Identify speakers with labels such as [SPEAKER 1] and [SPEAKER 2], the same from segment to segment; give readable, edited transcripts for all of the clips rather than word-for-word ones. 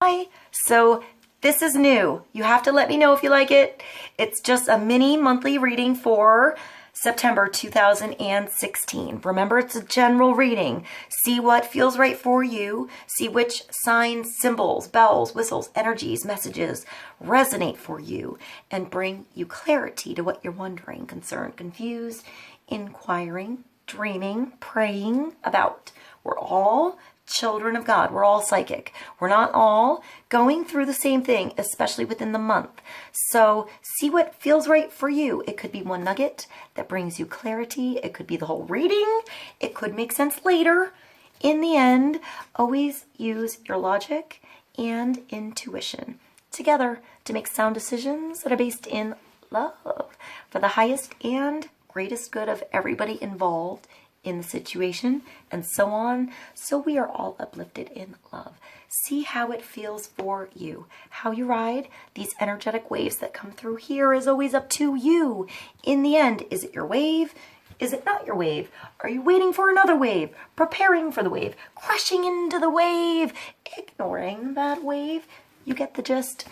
[SPEAKER 1] Hi. So this is new. You have to let me know if you like it. It's just a mini monthly reading for September 2016. Remember, it's a general reading. See what feels right for you. See which signs, symbols, bells, whistles, energies, messages resonate for you and bring you clarity to what you're wondering, concerned, confused, inquiring, dreaming, praying about. We're all children of God. We're all psychic. We're not all going through the same thing, especially within the month. So see what feels right for you. It could be one nugget that brings you clarity. It could be the whole reading. It could make sense later. In the end, always use your logic and intuition together to make sound decisions that are based in love for the highest and greatest good of everybody involved in the situation, and so on, so we are all uplifted in love. See how it feels for you. How you ride these energetic waves that come through here is always up to you. In the end, is it your wave? Is it not your wave? Are you waiting for another wave? Preparing for the wave? Crashing into the wave? Ignoring that wave? You get the gist.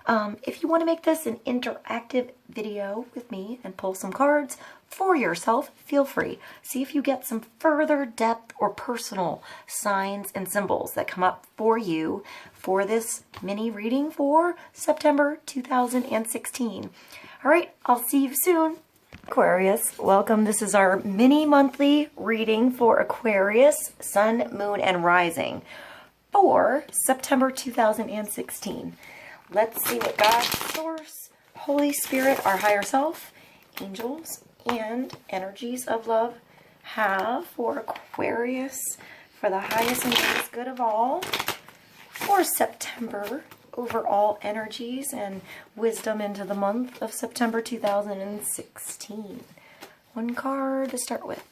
[SPEAKER 1] If you want to make this an interactive video with me and pull some cards for yourself, feel free. See if you get some further depth or personal signs and symbols that come up for you for this mini reading for September 2016. All right, I'll see you soon. Aquarius, welcome. This is our mini monthly reading for Aquarius, Sun, Moon, and Rising for September 2016. Let's see what God, Source, Holy Spirit, our higher self, angels, and energies of love have for Aquarius for the highest and greatest good of all for September, overall energies and wisdom into the month of September 2016. One card to start with.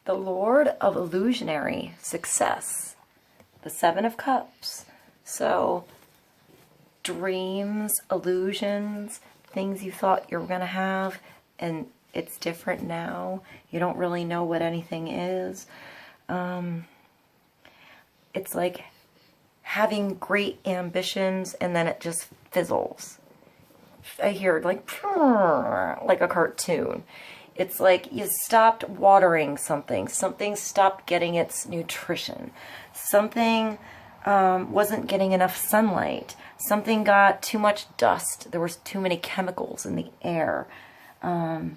[SPEAKER 1] The Lord of Illusionary Success. The Seven of Cups. So, dreams, illusions, things you thought you were going to have, and it's different now. You don't really know what anything is. It's like having great ambitions, and then it just fizzles. I hear like a cartoon. It's like you stopped watering something. Something stopped getting its nutrition. Something wasn't getting enough sunlight. Something got too much dust. There was too many chemicals in the air. I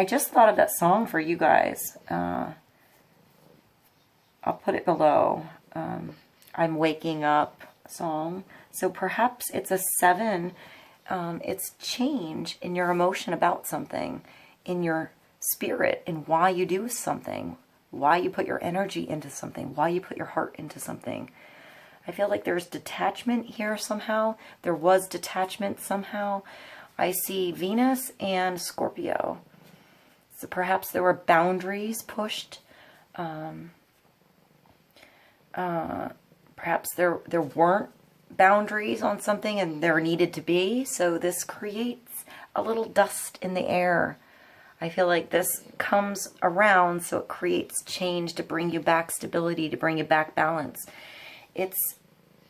[SPEAKER 1] just thought of that song for you guys. I'll put it below. I'm Waking Up song. So perhaps it's a 7. It's change in your emotion about something, in your spirit, and why you do something, why you put your energy into something, why you put your heart into something. I feel like there's detachment here somehow. There was detachment somehow. I see Venus and Scorpio. So perhaps there were boundaries pushed. Perhaps there weren't boundaries on something and there needed to be. So this creates a little dust in the air. I feel like this comes around, so it creates change to bring you back stability, to bring you back balance. It's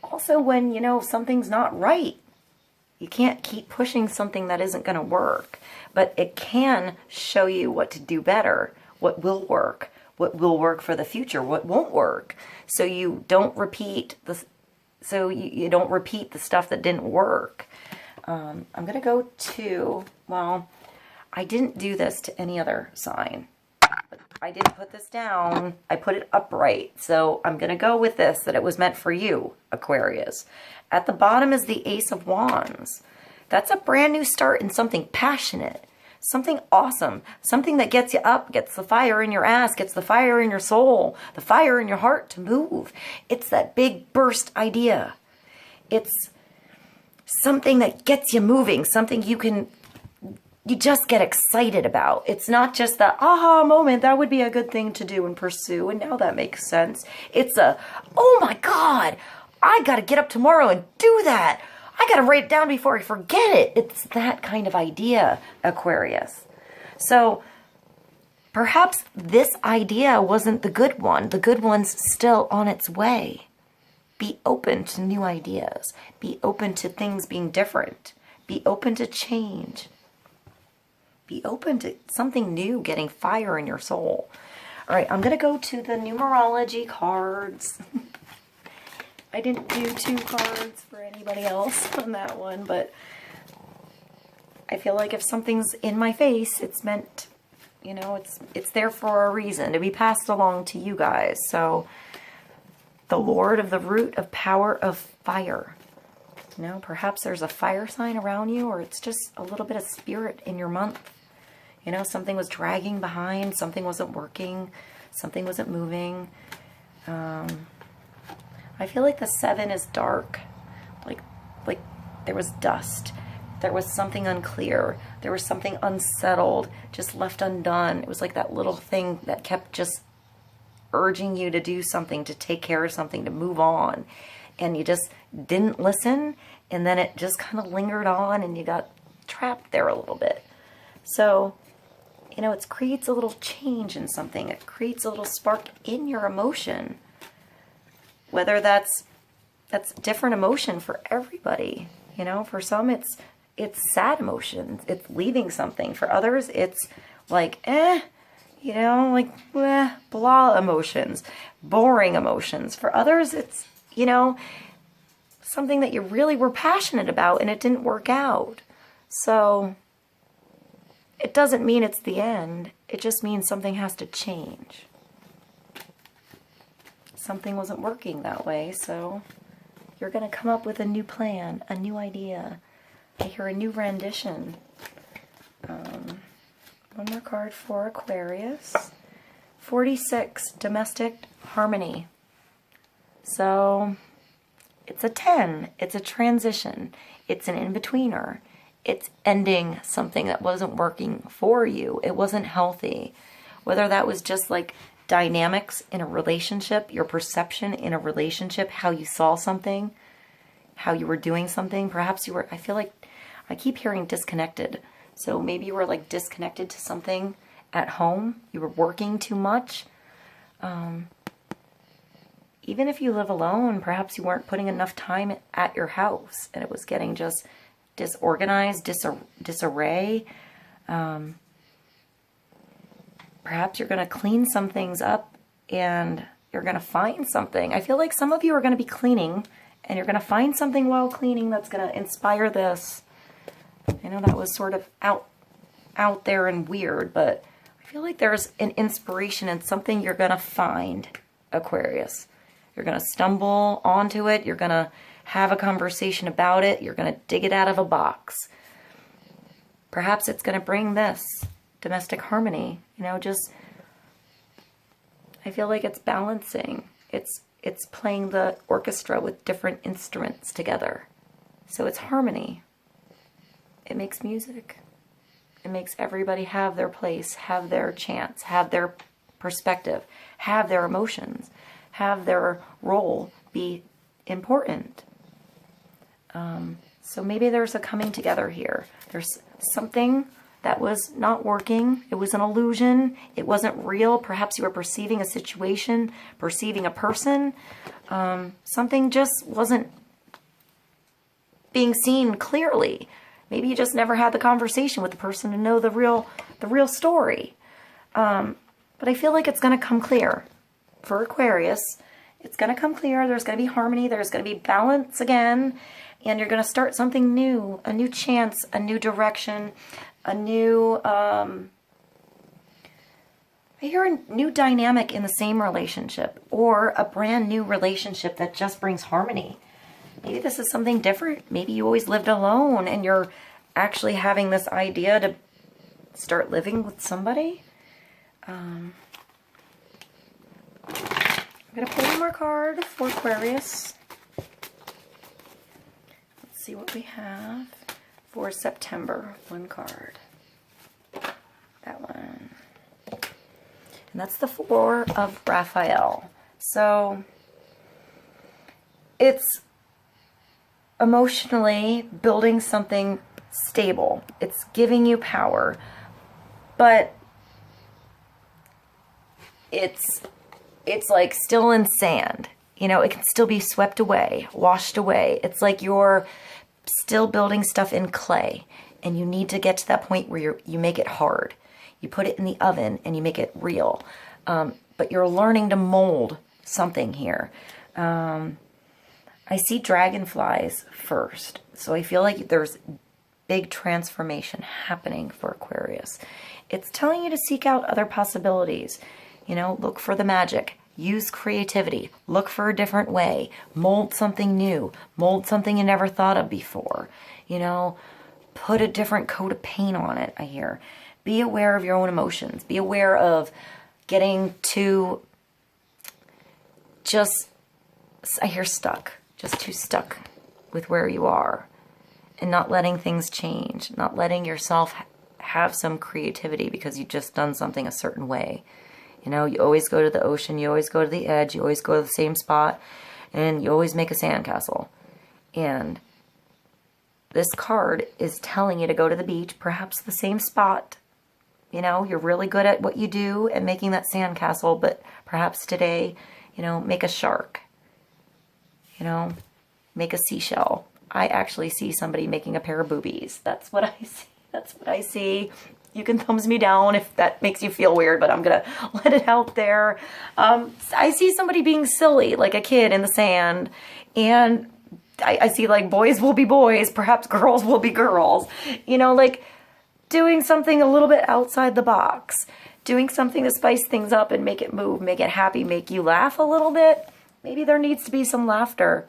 [SPEAKER 1] also when, you know, something's not right. You can't keep pushing something that isn't going to work, but it can show you what to do better, what will work for the future, what won't work. So you don't repeat you don't repeat the stuff that didn't work. I'm going to go to, well, I didn't do this to any other sign. But I didn't put this down. I put it upright. So I'm going to go with this, that it was meant for you, Aquarius. At the bottom is the Ace of Wands. That's a brand new start in something passionate, something awesome, something that gets you up, gets the fire in your ass, gets the fire in your soul, the fire in your heart to move. It's that big burst idea. It's something that gets you moving, something you just get excited about. It's not just the aha moment, that would be a good thing to do and pursue, and now that makes sense. It's a, oh my God, I got to get up tomorrow and do that. I got to write it down before I forget it. It's that kind of idea, Aquarius. So perhaps this idea wasn't the good one. The good one's still on its way. Be open to new ideas. Be open to things being different. Be open to change. Be open to something new, getting fire in your soul. All right, I'm going to go to the numerology cards. I didn't do 2 cards for anybody else on that one, but I feel like if something's in my face, it's meant, you know, it's there for a reason, to be passed along to you guys. So, the Lord of the root of power of fire. You know, perhaps there's a fire sign around you, or it's just a little bit of spirit in your month. You know, something was dragging behind, something wasn't working, something wasn't moving. I feel like the 7 is dark. Like there was dust. There was something unclear. There was something unsettled, just left undone. It was like that little thing that kept just urging you to do something, to take care of something, to move on. And you just didn't listen, and then it just kind of lingered on, and you got trapped there a little bit. So, you know, it creates a little change in something. It creates a little spark in your emotion. Whether that's different emotion for everybody. You know, for some it's sad emotions. It's leaving something. For others, it's like, you know, like, blah emotions, boring emotions. For others, it's, you know, something that you really were passionate about and it didn't work out. So it doesn't mean it's the end. It just means something has to change. Something wasn't working that way, so you're going to come up with a new plan, a new idea. I hear a new rendition. One more card for Aquarius. 46, domestic harmony. So it's a 10. It's a transition. It's an in-betweener. It's ending something that wasn't working for you. It wasn't healthy. Whether that was just like dynamics in a relationship, your perception in a relationship, how you saw something, how you were doing something. Perhaps you were, I feel like I keep hearing disconnected. So maybe you were like disconnected to something at home. You were working too much. Even if you live alone, perhaps you weren't putting enough time at your house and it was getting just disorganized, disarray. Perhaps you're going to clean some things up and you're going to find something. I feel like some of you are going to be cleaning and you're going to find something while cleaning that's going to inspire this. I know that was sort of out there and weird, but I feel like there's an inspiration and something you're going to find, Aquarius. You're going to stumble onto it. You're going to have a conversation about it. You're going to dig it out of a box. Perhaps it's going to bring this domestic harmony. You know, just, I feel like it's balancing. It's playing the orchestra with different instruments together. So it's harmony. It makes music. It makes everybody have their place, have their chance, have their perspective, have their emotions, have their role be important. So maybe there's a coming together here. There's something that was not working. It was an illusion. It wasn't real. Perhaps you were perceiving a situation, perceiving a person. Something just wasn't being seen clearly. Maybe you just never had the conversation with the person to know the real story. But I feel like it's going to come clear for Aquarius. It's going to come clear. There's going to be harmony. There's going to be balance again. And you're going to start something new, a new chance, a new direction, a new, I hear a new dynamic in the same relationship, or a brand new relationship that just brings harmony. Maybe this is something different. Maybe you always lived alone and you're actually having this idea to start living with somebody. I'm going to pull one more card for Aquarius. Let's see what we have for September. One card. That one. And that's the Four of Raphael. So it's emotionally building something stable. It's giving you power. but it's like still in sand. You know, it can still be swept away, washed away. It's like you're still building stuff in clay, and you need to get to that point where you make it hard. You put it in the oven and you make it real. But you're learning to mold something here. I see dragonflies first. So I feel like there's big transformation happening for Aquarius. It's telling you to seek out other possibilities. You know, look for the magic. Use creativity. Look for a different way. Mold something new. Mold something you never thought of before. You know, put a different coat of paint on it, I hear. Be aware of your own emotions. Be aware of getting too I hear stuck. Just too stuck with where you are. And not letting things change. Not letting yourself have some creativity because you've just done something a certain way. You know, you always go to the ocean, you always go to the edge, you always go to the same spot, and you always make a sandcastle. And this card is telling you to go to the beach, perhaps the same spot. You know, you're really good at what you do and making that sandcastle, but perhaps today, you know, make a shark. You know, make a seashell. I actually see somebody making a pair of boobies. That's what I see. That's what I see. You can thumbs me down if that makes you feel weird, but I'm going to let it out there. I see somebody being silly, like a kid in the sand. And I see like boys will be boys, perhaps girls will be girls. You know, like doing something a little bit outside the box. Doing something to spice things up and make it move, make it happy, make you laugh a little bit. Maybe there needs to be some laughter.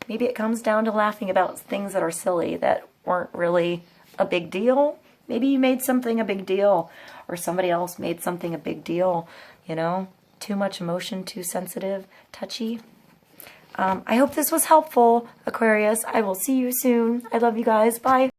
[SPEAKER 1] Maybe it comes down to laughing about things that are silly, that weren't really a big deal. Maybe you made something a big deal, or somebody else made something a big deal, you know? Too much emotion, too sensitive, touchy. I hope this was helpful, Aquarius. I will see you soon. I love you guys. Bye.